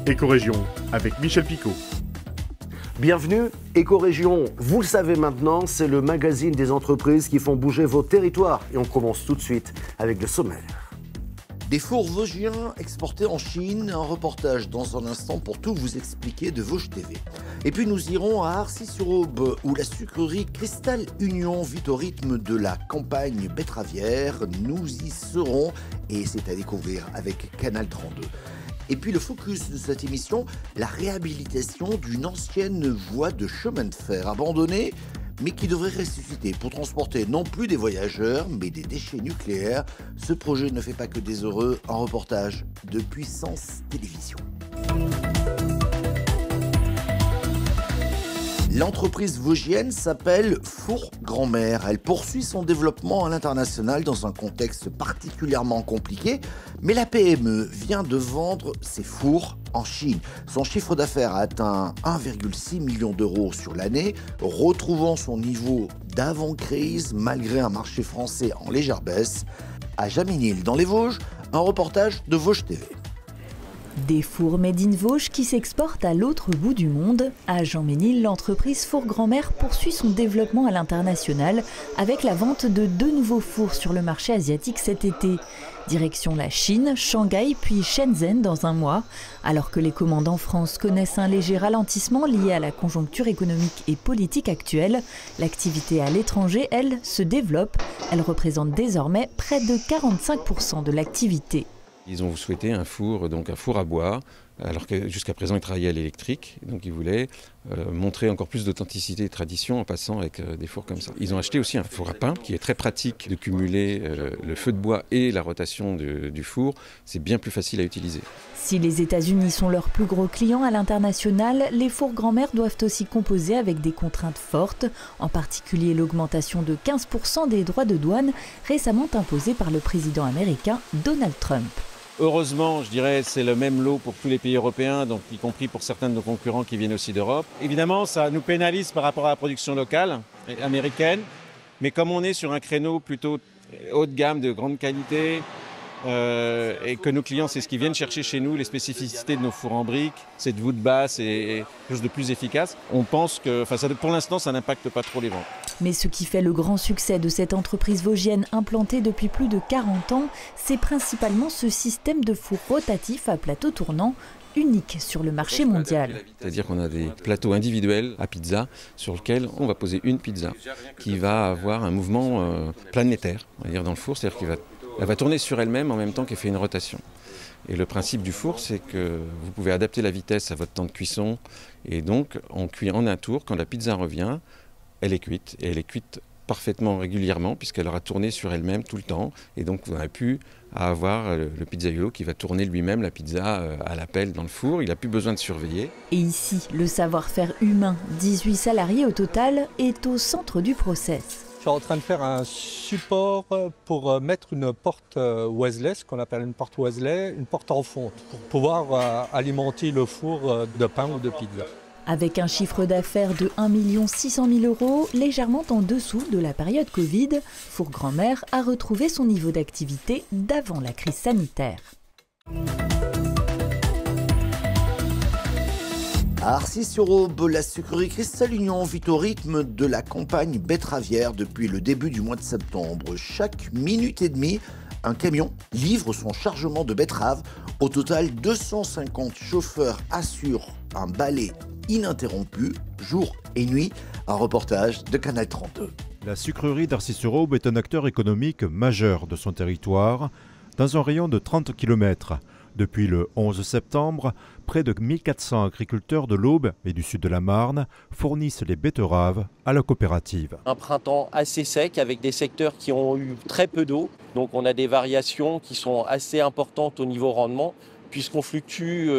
Écorégion avec Michel Picot. Bienvenue, Écorégion. Vous le savez maintenant, c'est le magazine des entreprises qui font bouger vos territoires. Et on commence tout de suite avec le sommaire. Des fours vosgiens exportés en Chine, un reportage dans un instant pour tout vous expliquer de Vosges TV. Et puis nous irons à Arcis-sur-Aube, où la sucrerie Cristal Union vit au rythme de la campagne betteravière. Nous y serons et c'est à découvrir avec Canal 32. Et puis le focus de cette émission, la réhabilitation d'une ancienne voie de chemin de fer abandonnée, mais qui devrait ressusciter pour transporter non plus des voyageurs, mais des déchets nucléaires. Ce projet ne fait pas que des heureux. Un reportage de Puissance Télévision. L'entreprise vosgienne s'appelle Fours Grand-Mère. Elle poursuit son développement à l'international dans un contexte particulièrement compliqué, mais la PME vient de vendre ses fours en Chine. Son chiffre d'affaires a atteint 1,6 million d'euros sur l'année, retrouvant son niveau d'avant-crise malgré un marché français en légère baisse. À Jaménil, dans les Vosges, un reportage de Vosges TV. Des fours made in Vosges qui s'exportent à l'autre bout du monde. À Jaménil, l'entreprise Fours Grand-Mère poursuit son développement à l'international avec la vente de 2 nouveaux fours sur le marché asiatique cet été. Direction la Chine, Shanghai puis Shenzhen dans un mois. Alors que les commandes en France connaissent un léger ralentissement lié à la conjoncture économique et politique actuelle, l'activité à l'étranger, elle, se développe. Elle représente désormais près de 45% de l'activité. Ils ont souhaité un four à bois, alors que jusqu'à présent ils travaillaient à l'électrique. Donc ils voulaient montrer encore plus d'authenticité et de tradition en passant avec des fours comme ça. Ils ont acheté aussi un four à pain qui est très pratique de cumuler le feu de bois et la rotation du four. C'est bien plus facile à utiliser. Si les États-Unis sont leurs plus gros clients à l'international, les fours Grand-Mère doivent aussi composer avec des contraintes fortes, en particulier l'augmentation de 15% des droits de douane récemment imposés par le président américain Donald Trump. Heureusement, je dirais, c'est le même lot pour tous les pays européens, donc y compris pour certains de nos concurrents qui viennent aussi d'Europe. Évidemment, ça nous pénalise par rapport à la production locale américaine, mais comme on est sur un créneau plutôt haut de gamme, de grande qualité, et que nos clients, c'est ce qu'ils viennent chercher chez nous, les spécificités de nos fours en briques, cette voûte basse et quelque chose de plus efficace, on pense que, pour l'instant, ça n'impacte pas trop les ventes. Mais ce qui fait le grand succès de cette entreprise vosgienne implantée depuis plus de 40 ans, c'est principalement ce système de four rotatif à plateau tournant, unique sur le marché mondial. C'est-à-dire qu'on a des plateaux individuels à pizza sur lesquels on va poser une pizza qui va avoir un mouvement planétaire, on va dire, dans le four, c'est-à-dire qu'elle va tourner sur elle-même en même temps qu'elle fait une rotation. Et le principe du four, c'est que vous pouvez adapter la vitesse à votre temps de cuisson. Et donc, on cuit en un tour. Quand la pizza revient, elle est cuite. Et elle est cuite parfaitement régulièrement, puisqu'elle aura tourné sur elle-même tout le temps. Et donc, vous n'avez plus à avoir le pizzaiolo qui va tourner lui-même la pizza à la pelle dans le four. Il n'a plus besoin de surveiller. Et ici, le savoir-faire humain, 18 salariés au total, est au centre du process. Je suis en train de faire un support pour mettre une porte Wesley, ce qu'on appelle une porte Wesley, une porte en fonte, pour pouvoir alimenter le four de pain ou de pizza. Avec un chiffre d'affaires de 1 600 000 €, légèrement en dessous de la période Covid, Fours Grand-Mère a retrouvé son niveau d'activité d'avant la crise sanitaire. À Arcis-sur-Aube, la sucrerie Cristal Union vit au rythme de la campagne betteravière depuis le début du mois de septembre. Chaque minute et demie, un camion livre son chargement de betteraves. Au total, 250 chauffeurs assurent un balai ininterrompu, jour et nuit. Un reportage de Canal 32. La sucrerie d'Arcis-sur-Aube est un acteur économique majeur de son territoire, dans un rayon de 30 km. Depuis le 11 septembre, près de 1400 agriculteurs de l'Aube et du sud de la Marne fournissent les betteraves à la coopérative. Un printemps assez sec avec des secteurs qui ont eu très peu d'eau. Donc on a des variations qui sont assez importantes au niveau rendement puisqu'on fluctue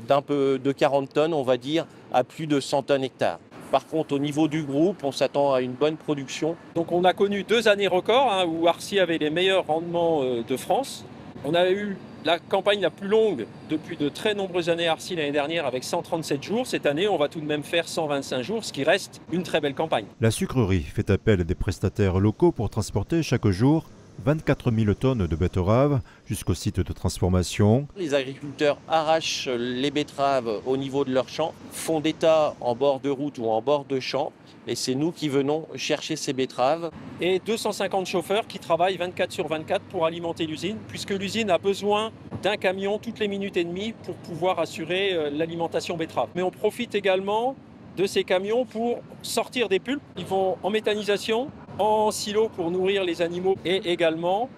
d'un peu de 40 tonnes, on va dire, à plus de 100 tonnes hectares. Par contre, au niveau du groupe, on s'attend à une bonne production. Donc on a connu 2 années records où Arcis avait les meilleurs rendements de France. On a eu la campagne la plus longue depuis de très nombreuses années à Arcis l'année dernière avec 137 jours. Cette année, on va tout de même faire 125 jours, ce qui reste une très belle campagne. La sucrerie fait appel à des prestataires locaux pour transporter chaque jour 24 000 tonnes de betteraves jusqu'au site de transformation. Les agriculteurs arrachent les betteraves au niveau de leur champ, font des tas en bord de route ou en bord de champ. Et c'est nous qui venons chercher ces betteraves. Et 250 chauffeurs qui travaillent 24/24 pour alimenter l'usine, puisque l'usine a besoin d'un camion toutes les minutes et demie pour pouvoir assurer l'alimentation betterave. Mais on profite également de ces camions pour sortir des pulpes. Ils vont en méthanisation, en silo pour nourrir les animaux et également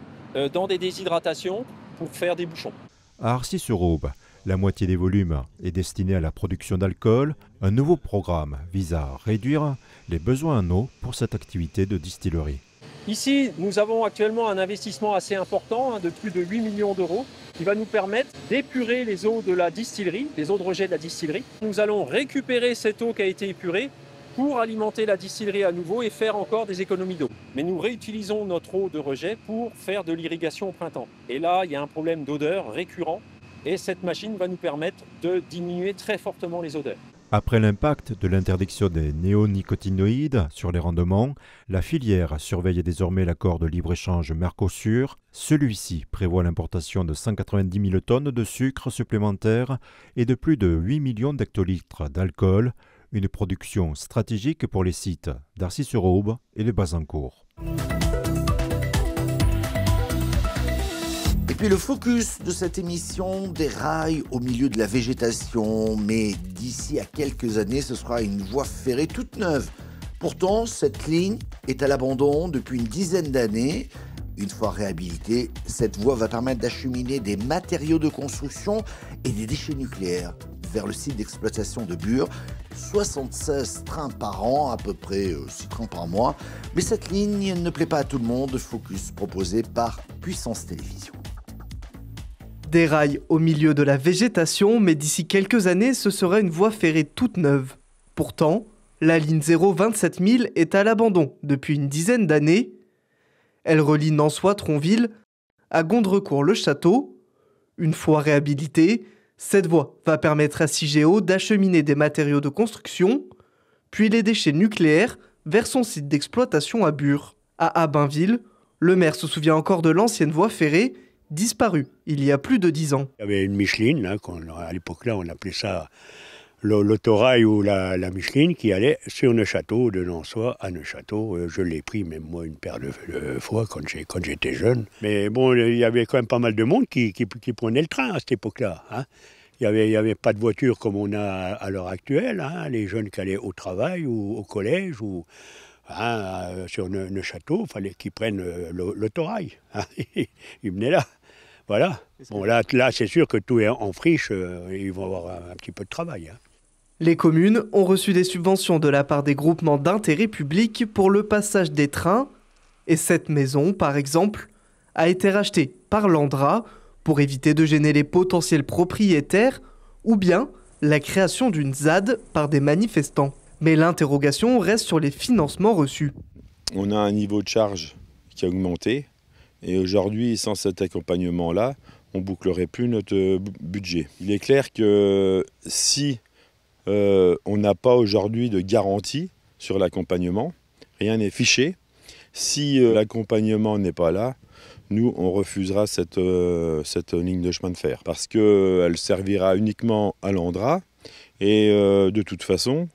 dans des déshydratations pour faire des bouchons. À Arcis-sur-Aube, la moitié des volumes est destinée à la production d'alcool. Un nouveau programme vise à réduire les besoins en eau pour cette activité de distillerie. Ici, nous avons actuellement un investissement assez important de plus de 8 millions d'euros qui va nous permettre d'épurer les eaux de la distillerie, les eaux de rejet de la distillerie. Nous allons récupérer cette eau qui a été épurée pour alimenter la distillerie à nouveau et faire encore des économies d'eau. Mais nous réutilisons notre eau de rejet pour faire de l'irrigation au printemps. Et là, il y a un problème d'odeur récurrent. Et cette machine va nous permettre de diminuer très fortement les odeurs. Après l'impact de l'interdiction des néonicotinoïdes sur les rendements, la filière surveille désormais l'accord de libre-échange Mercosur. Celui-ci prévoit l'importation de 190 000 tonnes de sucre supplémentaire et de plus de 8 millions d'hectolitres d'alcool, une production stratégique pour les sites d'Arcis-sur-Aube et de Bazancourt. Et puis le focus de cette émission déraille au milieu de la végétation, mais d'ici à quelques années, ce sera une voie ferrée toute neuve. Pourtant, cette ligne est à l'abandon depuis une dizaine d'années. Une fois réhabilitée, cette voie va permettre d'acheminer des matériaux de construction et des déchets nucléaires vers le site d'exploitation de Bure. 76 trains par an, à peu près 6 trains par mois. Mais cette ligne ne plaît pas à tout le monde. Focus proposé par Puissance Télévisions. Des rails au milieu de la végétation, mais d'ici quelques années, ce sera une voie ferrée toute neuve. Pourtant, la ligne 027 000 est à l'abandon depuis une dizaine d'années. Elle relie Nançois-Tronville à Gondrecourt-le-Château. Une fois réhabilitée, cette voie va permettre à Cigéo d'acheminer des matériaux de construction, puis les déchets nucléaires vers son site d'exploitation à Bure. À Abbainville, le maire se souvient encore de l'ancienne voie ferrée, disparue il y a plus de 10 ans. Il y avait une Micheline, là, à l'époque-là on appelait ça l'autorail ou la Micheline, qui allait sur Neuchâteau, de Nançois à Neuchâteau. Je l'ai pris même moi une paire de fois quand j'étais jeune. Mais bon, il y avait quand même pas mal de monde qui prenait le train à cette époque-là. Hein. Il y avait pas de voiture comme on a à l'heure actuelle. Hein. Les jeunes qui allaient au travail ou au collège ou sur Neuchâteau, il fallait qu'ils prennent l'autorail. Hein. Ils venaient là. Voilà. Bon, là c'est sûr que tout est en friche, ils vont avoir un petit peu de travail. Hein. Les communes ont reçu des subventions de la part des groupements d'intérêt public pour le passage des trains. Et cette maison, par exemple, a été rachetée par l'Andra pour éviter de gêner les potentiels propriétaires ou bien la création d'une ZAD par des manifestants. Mais l'interrogation reste sur les financements reçus. On a un niveau de charge qui a augmenté. Et aujourd'hui, sans cet accompagnement-là, on ne bouclerait plus notre budget. Il est clair que si on n'a pas aujourd'hui de garantie sur l'accompagnement, rien n'est fiché. Si l'accompagnement n'est pas là, nous, on refusera cette ligne de chemin de fer. Parce qu'elle servira uniquement à l'Andra. Et de toute façon,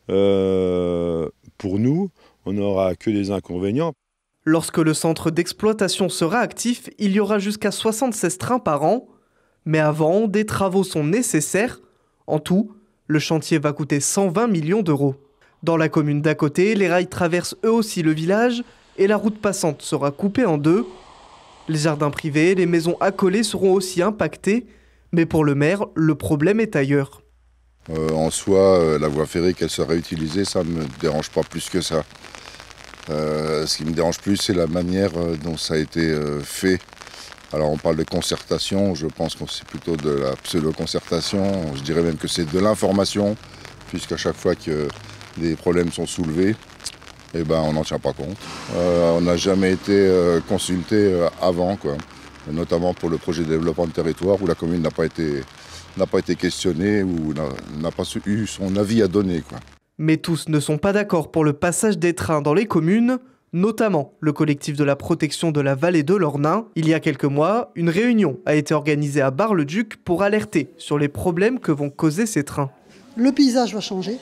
pour nous, on n'aura que des inconvénients. Lorsque le centre d'exploitation sera actif, il y aura jusqu'à 76 trains par an. Mais avant, des travaux sont nécessaires. En tout, le chantier va coûter 120 millions d'euros. Dans la commune d'à côté, les rails traversent eux aussi le village et la route passante sera coupée en deux. Les jardins privés, les maisons accolées seront aussi impactés. Mais pour le maire, le problème est ailleurs. En soi, la voie ferrée, qu'elle soit réutilisée, ça ne me dérange pas plus que ça. Ce qui me dérange plus, c'est la manière dont ça a été fait. Alors on parle de concertation, je pense que c'est plutôt de la pseudo-concertation. Je dirais même que c'est de l'information, puisqu'à chaque fois que des problèmes sont soulevés, eh ben, on n'en tient pas compte. On n'a jamais été consulté avant, quoi. Notamment pour le projet de développement de territoire, où la commune n'a pas été questionnée ou n'a pas eu son avis à donner, quoi. Mais tous ne sont pas d'accord pour le passage des trains dans les communes, notamment le collectif de la protection de la vallée de l'Ornain. Il y a quelques mois, une réunion a été organisée à Bar-le-Duc pour alerter sur les problèmes que vont causer ces trains. Le paysage va changer.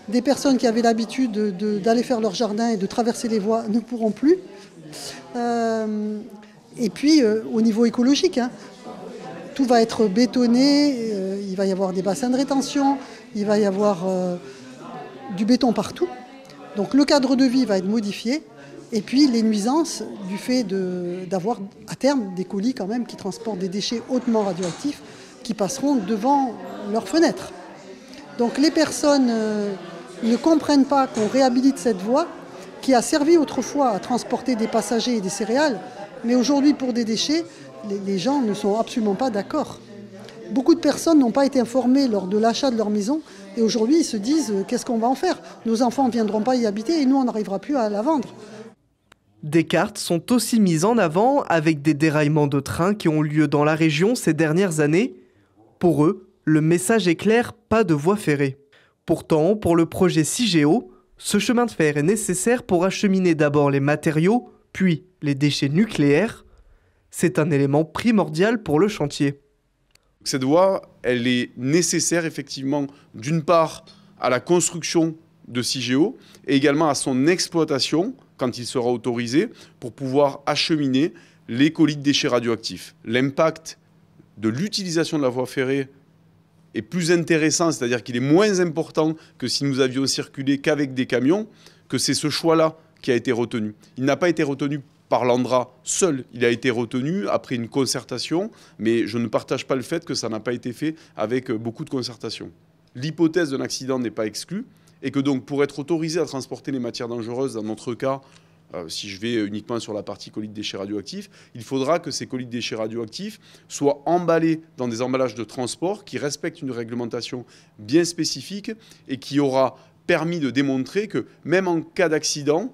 Des personnes qui avaient l'habitude d'aller faire leur jardin et de traverser les voies ne pourront plus. Et puis, au niveau écologique, tout va être bétonné, il va y avoir des bassins de rétention, il va y avoir du béton partout. Donc le cadre de vie va être modifié. Et puis les nuisances du fait d'avoir à terme des colis quand même qui transportent des déchets hautement radioactifs qui passeront devant leurs fenêtres. Donc les personnes ne comprennent pas qu'on réhabilite cette voie qui a servi autrefois à transporter des passagers et des céréales, mais aujourd'hui pour des déchets, les gens ne sont absolument pas d'accord. Beaucoup de personnes n'ont pas été informées lors de l'achat de leur maison et aujourd'hui ils se disent qu'est-ce qu'on va en faire? Nos enfants ne viendront pas y habiter et nous on n'arrivera plus à la vendre. Des cartes sont aussi mises en avant avec des déraillements de trains qui ont lieu dans la région ces dernières années. Pour eux, le message est clair, pas de voie ferrée. Pourtant, pour le projet Cigéo, ce chemin de fer est nécessaire pour acheminer d'abord les matériaux, puis les déchets nucléaires. C'est un élément primordial pour le chantier. Cette voie, elle est nécessaire effectivement d'une part à la construction de Cigéo et également à son exploitation quand il sera autorisé pour pouvoir acheminer les colis de déchets radioactifs. L'impact de l'utilisation de la voie ferrée est plus intéressant, c'est-à-dire qu'il est moins important que si nous avions circulé qu'avec des camions, que c'est ce choix-là qui a été retenu. Il n'a pas été retenu par l'ANDRA seul, il a été retenu après une concertation, mais je ne partage pas le fait que ça n'a pas été fait avec beaucoup de concertation. L'hypothèse d'un accident n'est pas exclue, et que donc pour être autorisé à transporter les matières dangereuses, dans notre cas, si je vais uniquement sur la partie colis de déchets radioactifs, il faudra que ces colis de déchets radioactifs soient emballés dans des emballages de transport qui respectent une réglementation bien spécifique et qui aura permis de démontrer que même en cas d'accident,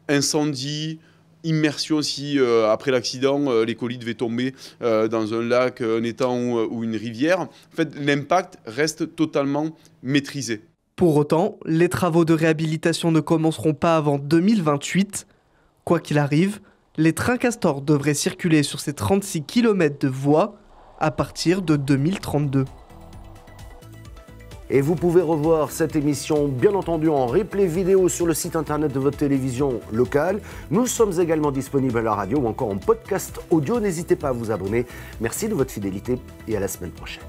incendie, immersion si après l'accident les colis devaient tomber dans un lac, un étang ou une rivière, en fait l'impact reste totalement maîtrisé. Pour autant, les travaux de réhabilitation ne commenceront pas avant 2028. Quoi qu'il arrive, les trains Castor devraient circuler sur ces 36 km de voies à partir de 2032. Et vous pouvez revoir cette émission, bien entendu, en replay vidéo sur le site internet de votre télévision locale. Nous sommes également disponibles à la radio ou encore en podcast audio. N'hésitez pas à vous abonner. Merci de votre fidélité et à la semaine prochaine.